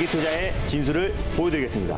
단기 투자의 진수를 보여드리겠습니다.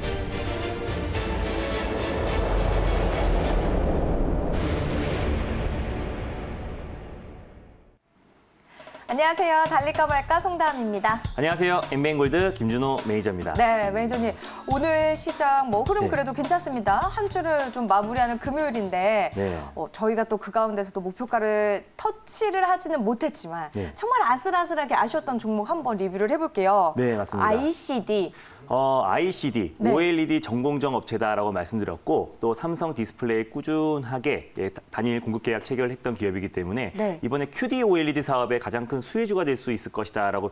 안녕하세요. 달릴까 말까 송다은입니다. 안녕하세요. 엠뱅골드 김준호 매니저입니다. 네, 매니저님. 오늘 시장 흐름 네. 그래도 괜찮습니다. 한 주를 좀 마무리하는 금요일인데 네. 저희가 또 그 가운데서도 목표가를 터치를 하지는 못했지만 네. 정말 아슬아슬하게 아쉬웠던 종목 한번 리뷰를 해볼게요. 네, 맞습니다. ICD. ICD, 네. OLED 전공정 업체다라고 말씀드렸고 또 삼성 디스플레이 꾸준하게 단일 공급 계약 체결을 했던 기업이기 때문에 네. 이번에 QD OLED 사업의 가장 큰 수혜주가 될 수 있을 것이다라고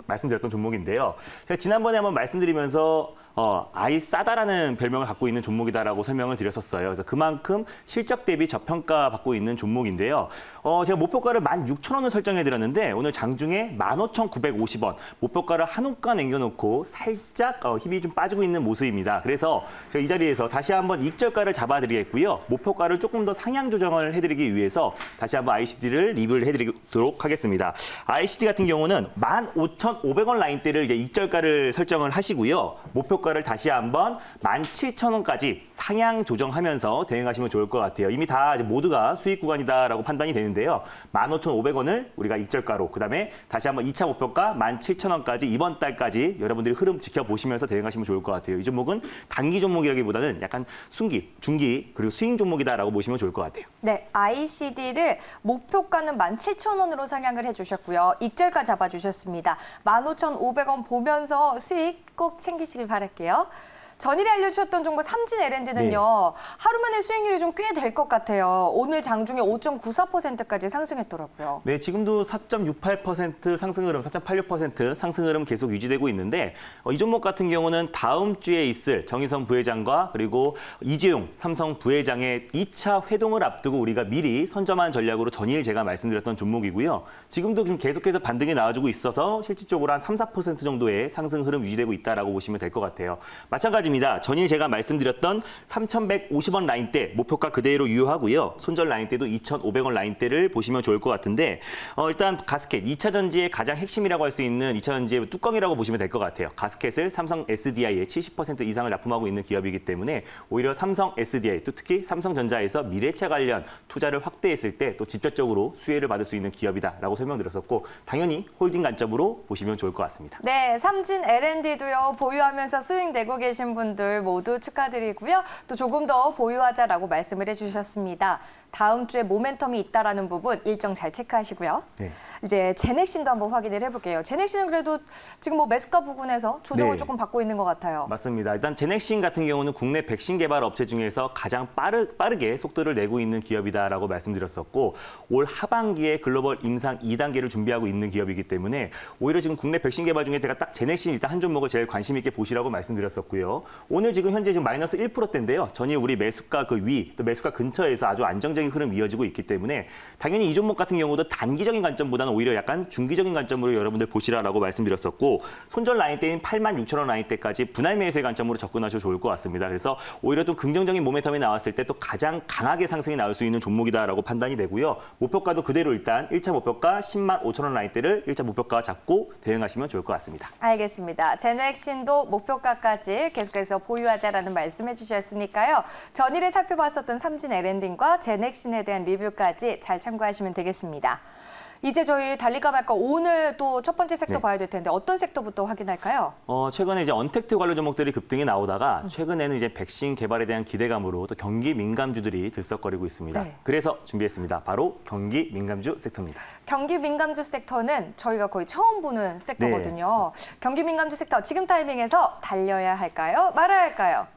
말씀드렸던 종목인데요. 제가 지난번에 한번 말씀드리면서 아이 싸다라는 별명을 갖고 있는 종목이다라고 설명을 드렸었어요. 그래서 그만큼 실적 대비 저평가 받고 있는 종목인데요. 제가 목표가를 16,000원을 설정해드렸는데 오늘 장중에 15,950원 목표가를 한우가 남겨놓고 살짝 힘이 좀 빠지고 있는 모습입니다. 그래서 제가 이 자리에서 다시 한번 익절가를 잡아드리겠고요. 목표가를 조금 더 상향 조정을 해드리기 위해서 다시 한번 ICD를 리뷰를 해드리도록 하겠습니다. ICD 같은 경우는 15,500원 라인대를 이제 익절가를 설정을 하시고요. 목표가를 다시 한번 17,000원까지 상향 조정하면서 대응하시면 좋을 것 같아요. 이미 다 이제 모두가 수익 구간이다라고 판단이 되는데요. 15,500원을 우리가 익절가로 그다음에 다시 한번 2차 목표가 17,000원까지 이번 달까지 여러분들이 흐름 지켜보시면서 대응하시면 좋을 것 같아요. 이 종목은 단기 종목이라기보다는 약간 순기, 중기 그리고 스윙 종목이다라고 보시면 좋을 것 같아요. 네, ICD를 목표가는 17,000원으로 상향을 해주셨고요. 익절가 잡아주셨습니다. 15,500원 보면서 수익 꼭 챙기시길 바랄게요. 전일에 알려주셨던 종목 삼진 L&D는요. 네. 하루 만에 수익률이 좀 꽤 될 것 같아요. 오늘 장중에 5.94%까지 상승했더라고요. 네, 지금도 4.68% 상승 흐름, 4.86% 상승 흐름 계속 유지되고 있는데 이 종목 같은 경우는 다음 주에 있을 정의선 부회장과 그리고 이재용 삼성 부회장의 2차 회동을 앞두고 우리가 미리 선점한 전략으로 전일 제가 말씀드렸던 종목이고요. 지금도 좀 계속해서 반등이 나와주고 있어서 실질적으로 한 3, 4% 정도의 상승 흐름 유지되고 있다라고 보시면 될 것 같아요. 마찬가지입니다. 전일 제가 말씀드렸던 3,150원 라인대 목표가 그대로 유효하고요. 손절 라인대도 2,500원 라인대를 보시면 좋을 것 같은데 일단 가스켓 2차 전지의 가장 핵심이라고 할 수 있는 2차 전지의 뚜껑이라고 보시면 될 것 같아요. 가스켓을 삼성 SDI에 70% 이상을 납품하고 있는 기업이기 때문에 오히려 삼성 SDI 또 특히 삼성전자에서 미래차 관련 투자를 확대했을 때 또 직접적으로 수혜를 받을 수 있는 기업이다라고 설명드렸었고 당연히 홀딩 관점으로 보시면 좋을 것 같습니다. 네, 삼진 L&D도요. 보유하면서 수익 내고 계신 분들 모두 축하드리고요. 또 조금 더 보유하자라고 말씀을 해주셨습니다. 다음 주에 모멘텀이 있다라는 부분 일정 잘 체크하시고요. 네. 이제 제넥신도 한번 확인을 해볼게요. 제넥신은 그래도 지금 매수가 부근에서 조정을 조금 받고 있는 것 같아요. 맞습니다. 일단 제넥신 같은 경우는 국내 백신 개발 업체 중에서 가장 빠르게 속도를 내고 있는 기업이다라고 말씀드렸었고 올 하반기에 글로벌 임상 2단계를 준비하고 있는 기업이기 때문에 오히려 지금 국내 백신 개발 중에 제가 딱 제넥신 일단 한 종목을 제일 관심 있게 보시라고 말씀드렸었고요. 오늘 지금 현재 지금 마이너스 1%대인데요. 전일 우리 매수가 그 위, 또 매수가 근처에서 아주 안정적인 흐름 이어지고 있기 때문에 당연히 이 종목 같은 경우도 단기적인 관점보다는 오히려 약간 중기적인 관점으로 여러분들 보시라라고 말씀드렸었고 손절 라인대인 86,000원 라인대까지 분할 매수의 관점으로 접근하셔도 좋을 것 같습니다. 그래서 오히려 좀 긍정적인 모멘텀이 나왔을 때 또 가장 강하게 상승이 나올 수 있는 종목이다라고 판단이 되고요. 목표가도 그대로 일단 1차 목표가 105,000원 라인대를 1차 목표가 잡고 대응하시면 좋을 것 같습니다. 알겠습니다. 제넥신도 목표가까지 계속해서 보유하자라는 말씀해 주셨으니까요. 전일에 살펴봤었던 삼진 L&D과 제넥신에 대한 리뷰까지 잘 참고하시면 되겠습니다. 이제 저희 달릴까 말까 오늘 또 첫 번째 섹터 봐야 될 텐데 어떤 섹터부터 확인할까요? 최근에 이제 언택트 관련 종목들이 급등이 나오다가 최근에는 이제 백신 개발에 대한 기대감으로 또 경기 민감주들이 들썩거리고 있습니다. 네. 그래서 준비했습니다. 바로 경기 민감주 섹터입니다. 경기 민감주 섹터는 저희가 거의 처음 보는 섹터거든요. 네. 경기 민감주 섹터 지금 타이밍에서 달려야 할까요? 말아야 할까요?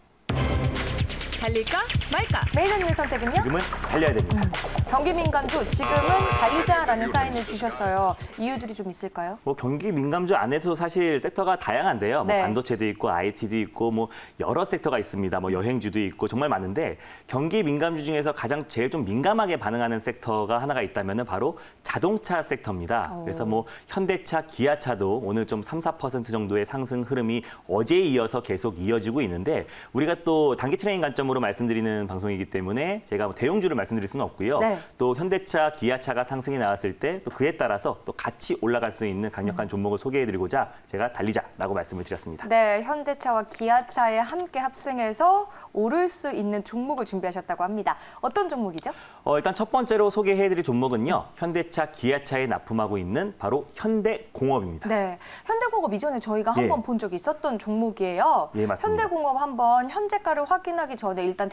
달릴까 말까? 매니저님의 선택은요? 지금은 달려야 됩니다. 경기 민감주 지금은 달리자라는 사인을 주셨어요. 이유들이 좀 있을까요? 경기 민감주 안에서 사실 섹터가 다양한데요. 네. 반도체도 있고 IT도 있고 여러 섹터가 있습니다. 여행주도 있고 정말 많은데 경기 민감주 중에서 가장 제일 좀 민감하게 반응하는 섹터가 하나가 있다면 바로 자동차 섹터입니다. 그래서 현대차, 기아차도 오늘 좀 3, 4% 정도의 상승 흐름이 어제에 이어서 계속 이어지고 있는데 우리가 또 단기 트레이딩 관점으로 대상으로 말씀드리는 방송이기 때문에 제가 대형주를 말씀드릴 수는 없고요. 네. 또 현대차, 기아차가 상승이 나왔을 때 또 그에 따라서 또 같이 올라갈 수 있는 강력한 종목을 소개해드리고자 제가 달리자라고 말씀을 드렸습니다. 네, 현대차와 기아차에 함께 합승해서 오를 수 있는 종목을 준비하셨다고 합니다. 어떤 종목이죠? 일단 첫 번째로 소개해드릴 종목은요. 현대차, 기아차에 납품하고 있는 바로 현대공업입니다. 네, 현대공업 이전에 저희가 예. 한번 본 적이 있었던 종목이에요. 예, 맞습니다. 현대공업 한번 현재가를 확인하기 전에 일단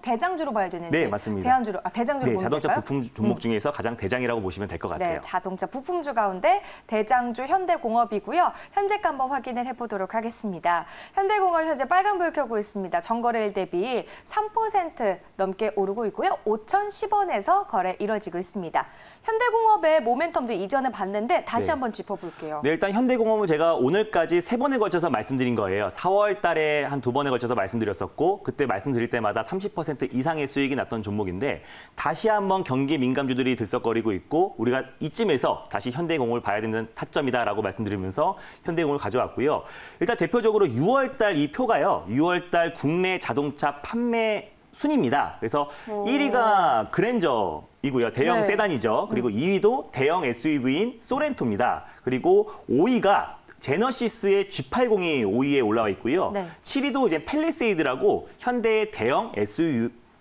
대장주로 봐야 되는지. 네, 맞습니다. 대장주로 보면 자동차 될까요? 부품 종목 중에서 가장 대장이라고 보시면 될 것 같아요. 네, 자동차 부품주 가운데 대장주 현대공업이고요. 현재가 한번 확인을 해보도록 하겠습니다. 현대공업 현재 빨간불 켜고 있습니다. 전거래일 대비 3% 넘게 오르고 있고요. 5,010원에서 거래 이뤄지고 있습니다. 현대공업의 모멘텀도 이전에 봤는데 다시 네. 한번 짚어볼게요. 네, 일단 현대공업은 제가 오늘까지 3번에 걸쳐서 말씀드린 거예요. 4월 달에 한 2번에 걸쳐서 말씀드렸었고 그때 말씀드릴 때마다 30% 이상의 수익이 났던 종목인데 다시 한번 경기 민감주들이 들썩거리고 있고 우리가 이쯤에서 다시 현대공업을 봐야 되는 타점이다라고 말씀드리면서 현대공업을 가져왔고요. 일단 대표적으로 6월 달 이 표가요. 6월 달 국내 자동차 판매 순입니다. 그래서 1위가 그랜저이고요. 대형 네. 세단이죠. 그리고 2위도 대형 SUV인 소렌토입니다. 그리고 5위가 제너시스의 G80이 5위에 올라와 있고요. 네. 7위도 이제 팰리세이드라고 현대의 대형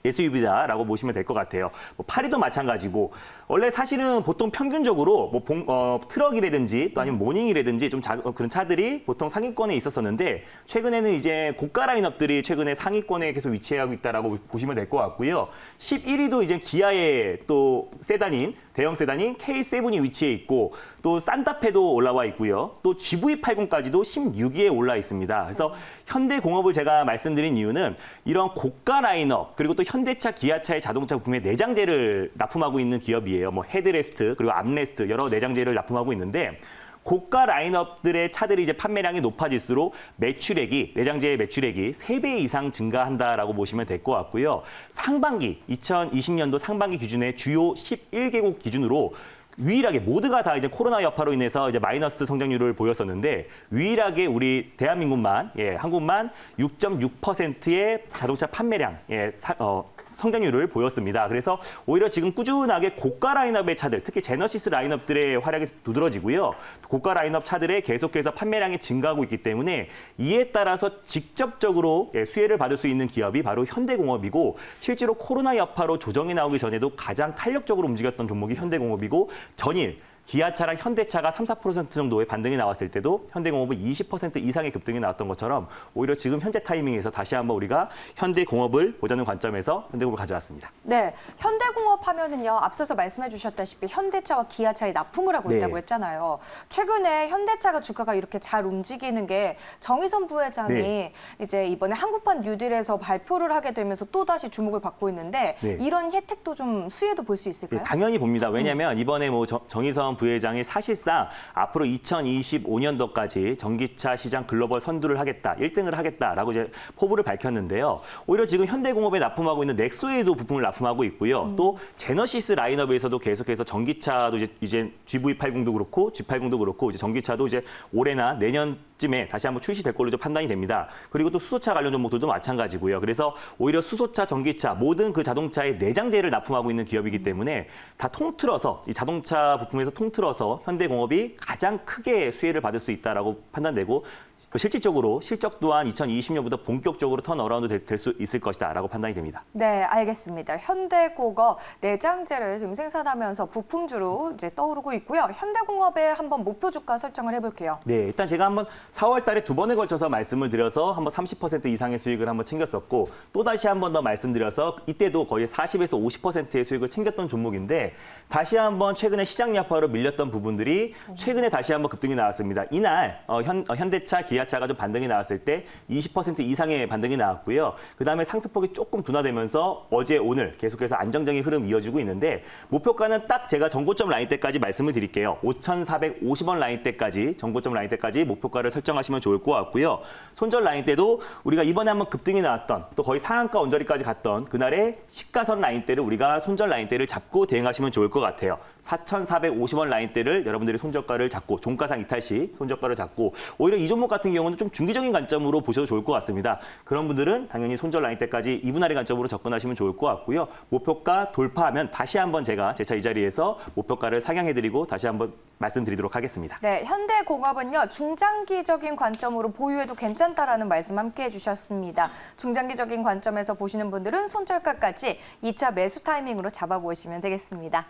SUV다라고 보시면 될 것 같아요. 8위도 마찬가지고 원래 사실은 보통 평균적으로 트럭이라든지 또 아니면 모닝이라든지 좀 그런 차들이 보통 상위권에 있었었는데 최근에는 이제 고가 라인업들이 최근에 상위권에 계속 위치하고 있다라고 보시면 될 것 같고요. 11위도 이제 기아의 또 대형 세단인 K7이 위치해 있고 또 산타페도 올라와 있고요. 또 GV80까지도 16위에 올라 있습니다. 그래서 현대공업을 제가 말씀드린 이유는 이런 고가 라인업 그리고 또 현대차, 기아차의 자동차 부품에 내장재를 납품하고 있는 기업이에요. 뭐 헤드레스트 그리고 암레스트 여러 내장재를 납품하고 있는데 고가 라인업들의 차들이 이제 판매량이 높아질수록 내장재의 매출액이 3배 이상 증가한다라고 보시면 될 것 같고요. 2020년도 상반기 기준의 주요 11개국 기준으로 유일하게 모두가 다 이제 코로나 여파로 인해서 이제 마이너스 성장률을 보였었는데 유일하게 우리 대한민국만 한국만 6.6%의 자동차 판매량 성장률을 보였습니다. 그래서 오히려 지금 꾸준하게 고가 라인업의 차들, 특히 제너시스 라인업들의 활약이 두드러지고요. 고가 라인업 차들의 계속해서 판매량이 증가하고 있기 때문에 이에 따라서 직접적으로 수혜를 받을 수 있는 기업이 바로 현대공업이고 실제로 코로나 여파로 조정이 나오기 전에도 가장 탄력적으로 움직였던 종목이 현대공업이고 전일 기아차랑 현대차가 3, 4% 정도의 반등이 나왔을 때도 현대공업은 20% 이상의 급등이 나왔던 것처럼 오히려 지금 현재 타이밍에서 다시 한번 우리가 현대공업을 보자는 관점에서 현대공업을 가져왔습니다. 네, 현대공업 하면은요. 앞서서 말씀해 주셨다시피 현대차와 기아차에 납품을 하고 있다고 네. 했잖아요. 최근에 현대차가 주가가 이렇게 잘 움직이는 게 정의선 부회장이 네. 이제 이번에 한국판 뉴딜에서 발표를 하게 되면서 또다시 주목을 받고 있는데 네. 이런 혜택도 좀 수혜도 볼 수 있을까요? 네, 당연히 봅니다. 왜냐하면 이번에 정의선 부회장이 사실상 앞으로 2025년도까지 전기차 시장 글로벌 선두를 하겠다, 1등을 하겠다라고 이제 포부를 밝혔는데요. 오히려 지금 현대공업에 납품하고 있는 넥소에도 부품을 납품하고 있고요. 또 제너시스 라인업에서도 계속해서 전기차도 이제 GV80도 그렇고 G80도 그렇고 이제 전기차도 이제 올해나 내년쯤에 다시 한번 출시될 걸로 좀 판단이 됩니다. 그리고 또 수소차 관련 종목들도 마찬가지고요. 그래서 오히려 수소차, 전기차 모든 그 자동차의 내장재를 납품하고 있는 기업이기 때문에 다 통틀어서 이 자동차 부품에서 통틀어서 현대공업이 가장 크게 수혜를 받을 수 있다라고 판단되고 실질적으로 실적 또한 2020년부터 본격적으로 턴어라운드 될 수 있을 것이다라고 판단이 됩니다. 네, 알겠습니다. 현대공업 내장재를 지금 생산하면서 부품주로 이제 떠오르고 있고요. 현대공업의 한번 목표 주가 설정을 해볼게요. 네, 일단 제가 한번 4월 달에 2번에 걸쳐서 말씀을 드려서 한번 30% 이상의 수익을 한번 챙겼었고 또 다시 한번 더 말씀드려서 이때도 거의 40에서 50%의 수익을 챙겼던 종목인데 다시 한번 최근에 시장 여파로 밀렸던 부분들이 최근에 다시 한번 급등이 나왔습니다. 이날 현대차, 기아차가 좀 반등이 나왔을 때 20% 이상의 반등이 나왔고요. 그다음에 상승폭이 조금 둔화되면서 어제 오늘 계속해서 안정적인 흐름 이어지고 있는데 목표가는 딱 제가 전고점 라인 때까지 말씀을 드릴게요. 5,450원 라인 때까지 전고점 라인 때까지 목표가를 설정하시면 좋을 것 같고요. 손절 라인 때도 우리가 이번에 한번 급등이 나왔던 또 거의 상한가 언저리까지 갔던 그날의 시가선 라인 때를 우리가 손절 라인 때를 잡고 대응하시면 좋을 것 같아요. 4,450원 라인대를 여러분들이 손저가를 잡고 종가상 이탈 시 손저가를 잡고 오히려 이 종목 같은 경우는 좀 중기적인 관점으로 보셔도 좋을 것 같습니다. 그런 분들은 당연히 손절 라인대까지 2분할의 관점으로 접근하시면 좋을 것 같고요. 목표가 돌파하면 다시 한번 제가 재차 이 자리에서 목표가를 상향해드리고 다시 한번 말씀드리도록 하겠습니다. 네, 현대공업은요. 중장기적인 관점으로 보유해도 괜찮다라는 말씀 함께 해주셨습니다. 중장기적인 관점에서 보시는 분들은 손절가까지 2차 매수 타이밍으로 잡아보시면 되겠습니다.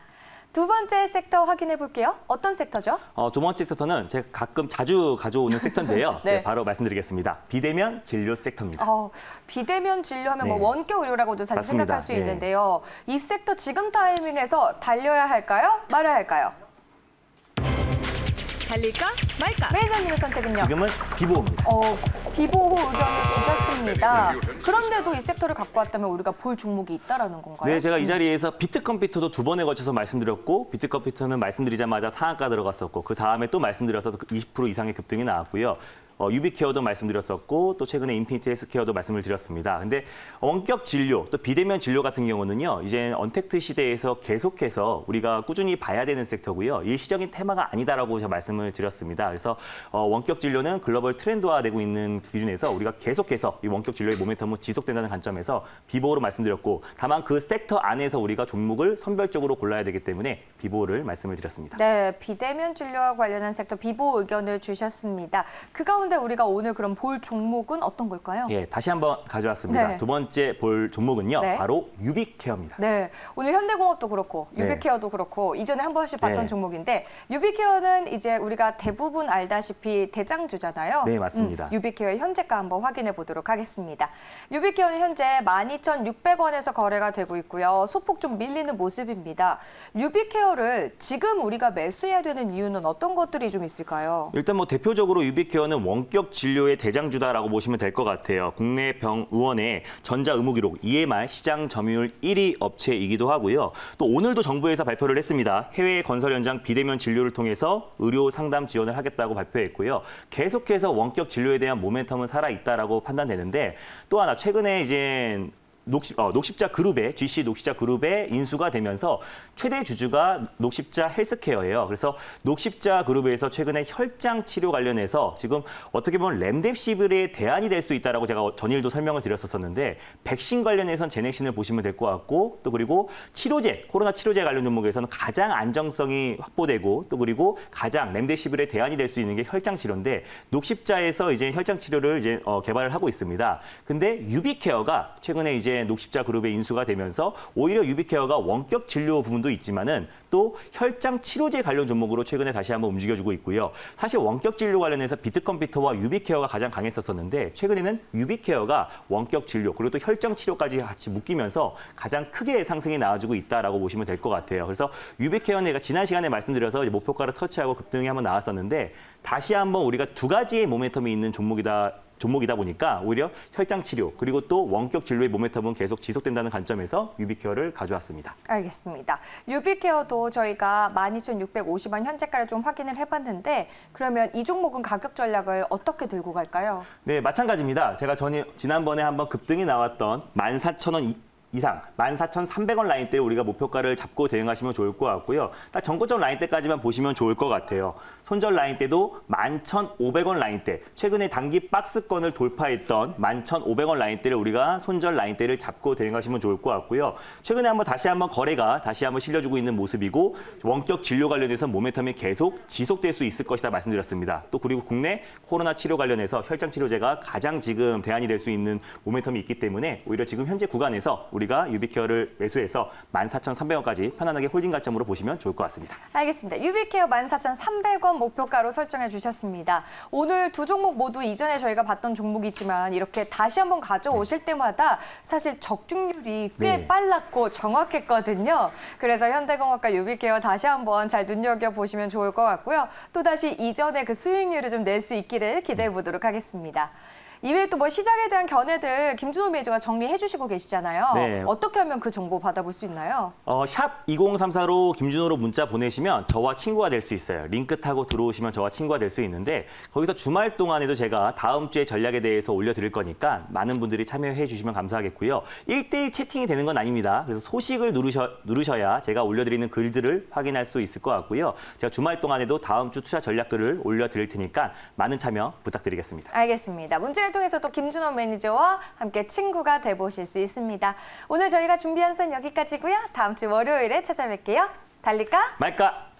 두 번째 섹터 확인해 볼게요. 어떤 섹터죠? 두 번째 섹터는 제가 가끔 자주 가져오는 섹터인데요. 네. 네, 바로 말씀드리겠습니다. 비대면 진료 섹터입니다. 비대면 진료하면 네. 뭐 원격 의료라고도 사실 맞습니다. 생각할 수 네. 있는데요. 이 섹터 지금 타이밍에서 달려야 할까요? 말아야 할까요? 달릴까 말까? 매니저님의 선택은요? 지금은 비보호입니다. 비보호 의견을 주셨습니다. 그런데도 이 섹터를 갖고 왔다면 우리가 볼 종목이 있다라는 건가요? 네, 제가 이 자리에서 비트컴퓨터도 2번에 걸쳐서 말씀드렸고 비트컴퓨터는 말씀드리자마자 상한가 들어갔었고 그 다음에 또 말씀드려서 20% 이상의 급등이 나왔고요. 유비케어도 말씀드렸었고 또 최근에 인피니티 헬스케어도 말씀을 드렸습니다. 근데 원격 진료 또 비대면 진료 같은 경우는요. 이제 언택트 시대에서 계속해서 우리가 꾸준히 봐야 되는 섹터고요. 일시적인 테마가 아니다라고 제가 말씀을 드렸습니다. 그래서 원격 진료는 글로벌 트렌드화되고 있는 기준에서 우리가 계속해서 이 원격 진료의 모멘텀은 지속된다는 관점에서 비보호로 말씀드렸고 다만 그 섹터 안에서 우리가 종목을 선별적으로 골라야 되기 때문에 비보호를 말씀을 드렸습니다. 네, 비대면 진료와 관련한 섹터 비보호 의견을 주셨습니다. 그 가운데 우리가 오늘 그럼 볼 종목은 어떤 걸까요? 예, 다시 한번 가져왔습니다. 네. 두 번째 볼 종목은요. 네. 바로 유비케어입니다. 네, 오늘 현대공업도 그렇고 네. 유비케어도 그렇고 이전에 한 번씩 봤던 네. 종목인데 유비케어는 이제 우리가 대부분 알다시피 대장주잖아요. 네, 맞습니다. 유비케어의 현재가 한번 확인해 보도록 하겠습니다. 유비케어는 현재 12,600원에서 거래가 되고 있고요. 소폭 좀 밀리는 모습입니다. 유비케어를 지금 우리가 매수해야 되는 이유는 어떤 것들이 좀 있을까요? 일단 뭐 대표적으로 유비케어는 원격 진료의 대장주다라고 보시면 될 것 같아요. 국내 병의원의 전자의무기록 EMR 시장 점유율 1위 업체이기도 하고요. 또 오늘도 정부에서 발표를 했습니다. 해외 건설 현장 비대면 진료를 통해서 의료 상담 지원을 하겠다고 발표했고요. 계속해서 원격 진료에 대한 모멘텀은 살아있다라고 판단되는데 또 하나 최근에 이제 녹십자 그룹의 GC 녹십자 그룹의 인수가 되면서 최대 주주가 녹십자 헬스케어예요. 그래서 녹십자 그룹에서 최근에 혈장 치료 관련해서 지금 어떻게 보면 렘뎁시빌의 대안이 될 수 있다라고 제가 전일도 설명을 드렸었는데 백신 관련해서는 제넥신을 보시면 될 것 같고 또 그리고 치료제 코로나 치료제 관련 종목에서는 가장 안정성이 확보되고 또 그리고 가장 렘뎁시빌의 대안이 될 수 있는 게 혈장 치료인데 녹십자에서 이제 혈장 치료를 이제 개발을 하고 있습니다. 근데 유비케어가 최근에 이제 녹십자 그룹의 인수가 되면서 오히려 유비케어가 원격 진료 부분도 있지만은 또 혈장 치료제 관련 종목으로 최근에 다시 한번 움직여주고 있고요. 사실 원격 진료 관련해서 비트컴퓨터와 유비케어가 가장 강했었었는데 최근에는 유비케어가 원격 진료 그리고 또 혈장 치료까지 같이 묶이면서 가장 크게 상승이 나와주고 있다라고 보시면 될 것 같아요. 그래서 유비케어는 제가 지난 시간에 말씀드려서 이제 목표가를 터치하고 급등이 한번 나왔었는데 다시 한번 우리가 두 가지의 모멘텀이 있는 종목이다 보니까 오히려 혈장 치료 그리고 또 원격 진료의 모멘텀은 계속 지속된다는 관점에서 유비케어를 가져왔습니다. 알겠습니다. 유비케어도 저희가 12,650원 현재가를 좀 확인을 해봤는데 그러면 이 종목은 가격 전략을 어떻게 들고 갈까요? 네, 마찬가지입니다. 제가 지난번에 한번 급등이 나왔던 14,000원 이상 14,300원 라인대를 우리가 목표가를 잡고 대응하시면 좋을 것 같고요. 딱 전고점 라인대까지만 보시면 좋을 것 같아요. 손절 라인대도 11,500원 라인대, 최근에 단기 박스권을 돌파했던 11,500원 라인대를 우리가 손절 라인대를 잡고 대응하시면 좋을 것 같고요. 최근에 다시 한번 거래가 다시 한번 실려주고 있는 모습이고 원격 진료 관련해서 모멘텀이 계속 지속될 수 있을 것이다 말씀드렸습니다. 또 그리고 국내 코로나 치료 관련해서 혈장 치료제가 가장 지금 대안이 될 수 있는 모멘텀이 있기 때문에 오히려 지금 현재 구간에서 우리가 유비케어를 매수해서 14,300원까지 편안하게 홀딩 가점으로 보시면 좋을 것 같습니다. 알겠습니다. 유비케어 14,300원 목표가로 설정해 주셨습니다. 오늘 두 종목 모두 이전에 저희가 봤던 종목이지만 이렇게 다시 한번 가져오실 때마다 사실 적중률이 꽤 네. 빨랐고 정확했거든요. 그래서 현대공업과 유비케어 다시 한번 잘 눈여겨보시면 좋을 것 같고요. 또다시 이전의 그 수익률을 좀 낼 수 있기를 기대해 보도록 하겠습니다. 이외에 또 뭐 시장에 대한 견해들 김준호 매니저가 정리해 주시고 계시잖아요. 네. 어떻게 하면 그 정보 받아볼 수 있나요? 샵 2034로 김준호로 문자 보내시면 저와 친구가 될 수 있어요. 링크 타고 들어오시면 저와 친구가 될 수 있는데 거기서 주말 동안에도 제가 다음 주에 전략에 대해서 올려드릴 거니까 많은 분들이 참여해 주시면 감사하겠고요. 1대1 채팅이 되는 건 아닙니다. 그래서 소식을 누르셔야 제가 올려드리는 글들을 확인할 수 있을 것 같고요. 제가 주말 동안에도 다음 주 투자 전략 글을 올려드릴 테니까 많은 참여 부탁드리겠습니다. 알겠습니다. 문자를 통해서 또 김준호 매니저와 함께 친구가 돼보실 수 있습니다. 오늘 저희가 준비한 선 여기까지고요. 다음 주 월요일에 찾아뵐게요. 달릴까? 말까?